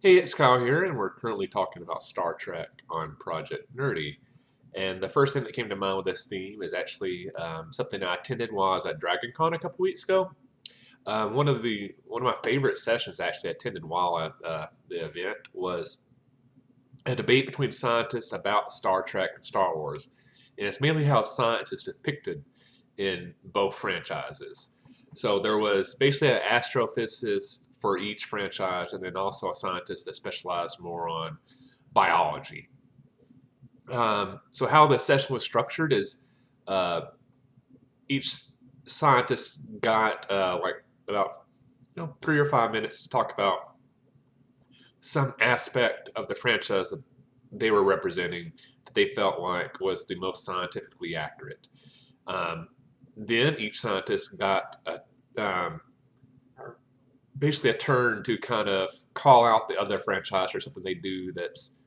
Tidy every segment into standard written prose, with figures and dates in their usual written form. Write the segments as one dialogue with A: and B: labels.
A: Hey, it's Kyle here, and we're currently talking about Star Trek on Project Nerdy. And the first thing that came to mind with this theme is actually something I attended while I was at Dragon Con a couple weeks ago. One of my favorite sessions actually I attended while at the event was a debate between scientists about Star Trek and Star Wars, and it's mainly how science is depicted in both franchises. So there was basically an astrophysicist for each franchise, and then also a scientist that specialized more on biology. So how the session was structured is uh, each scientist got like about 3 or 5 minutes to talk about some aspect of the franchise that they were representing that they felt like was the most scientifically accurate. Um, then each scientist got basically a turn to kind of call out the other franchise or something they do that's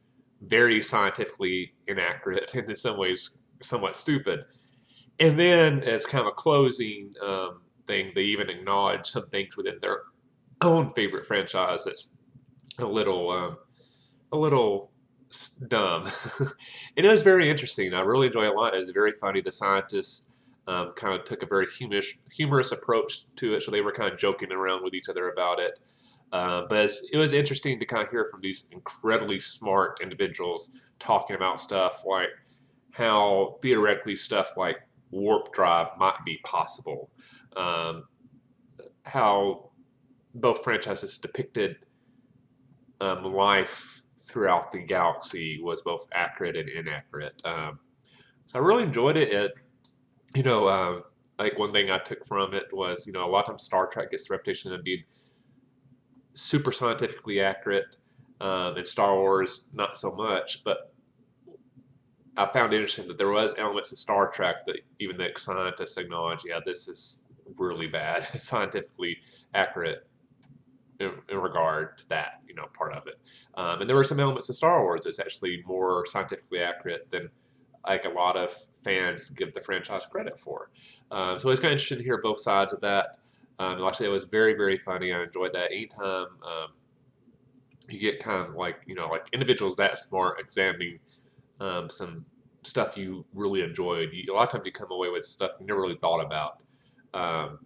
A: very scientifically inaccurate and in some ways somewhat stupid. And then, as kind of a closing thing, they even acknowledge some things within their own favorite franchise that's a little a little dumb. And it was very interesting. I really enjoy it a lot. It was very funny. The scientists kind of took a very humorous approach to it, so they were kind of joking around with each other about it. But it was interesting to kind of hear from these incredibly smart individuals talking about stuff like how theoretically stuff like warp drive might be possible, um, how both franchises depicted life throughout the galaxy was both accurate and inaccurate. So I really enjoyed it. You know, like one thing I took from it was, a lot of times Star Trek gets the reputation of being super scientifically accurate, and Star Wars not so much. But I found it interesting that there was elements of Star Trek that even the scientists acknowledge, yeah, this is really bad, scientifically accurate in regard to that, part of it. And there were some elements of Star Wars that's actually more scientifically accurate than like a lot of fans give the franchise credit for. So it's kind of interesting to hear both sides of that. Like I said, it was very, very funny. I enjoyed that. Anytime you get kind of like, like individuals that smart examining some stuff you really enjoyed, a lot of times you come away with stuff you never really thought about. Um,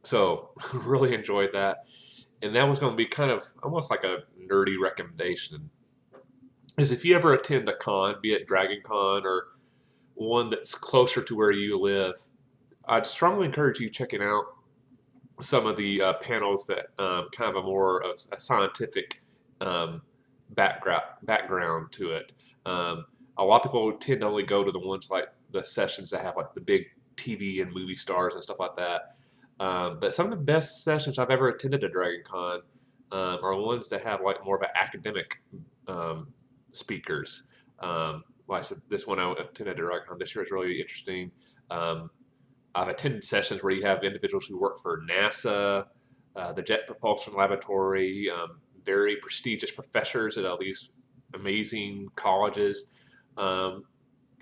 A: so really enjoyed that. And that was going to be kind of almost like a nerdy recommendation. Is if you ever attend a con, be it Dragon Con or one that's closer to where you live, I'd strongly encourage you checking out some of the panels that kind of a more of a scientific um, background to it. A lot of people tend to only go to the ones like the sessions that have like the big TV and movie stars and stuff like that. But some of the best sessions I've ever attended at Dragon Con are ones that have like more of an academic speakers. Like I said, this one I attended at Dragon Con this year is really interesting. Um, I've attended sessions where you have individuals who work for NASA, the Jet Propulsion Laboratory, very prestigious professors at all these amazing colleges, um,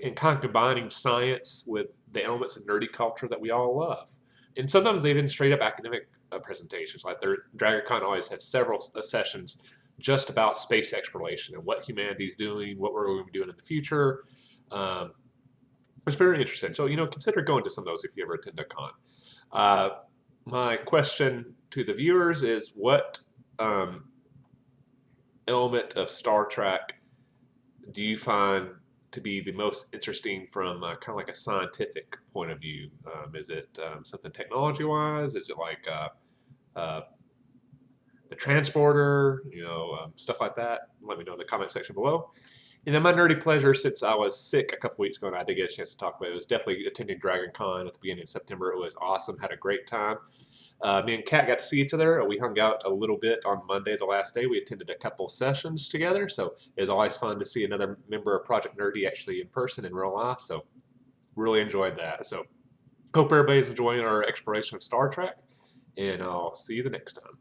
A: and kind of combining science with the elements of nerdy culture that we all love. And sometimes they even straight up academic presentations. Like their DragonCon always have several sessions just about space exploration and what humanity's doing, what we're going to be doing in the future. Um, it's very interesting. So, consider going to some of those if you ever attend a con. Uh, my question to the viewers is what element of Star Trek do you find to be the most interesting from kind of like a scientific point of view? Is it something technology-wise? Is it like uh, the transporter, stuff like that? Let me know in the comment section below. And then my nerdy pleasure, since I was sick a couple weeks ago and I did get a chance to talk about it, was definitely attending Dragon Con at the beginning of September. It was awesome, had a great time. Me and Kat got to see each other. We hung out a little bit on Monday, the last day. We attended a couple sessions together, so it was always fun to see another member of Project Nerdy actually in person in real life. So really enjoyed that. So hope everybody's enjoying our exploration of Star Trek, and I'll see you the next time.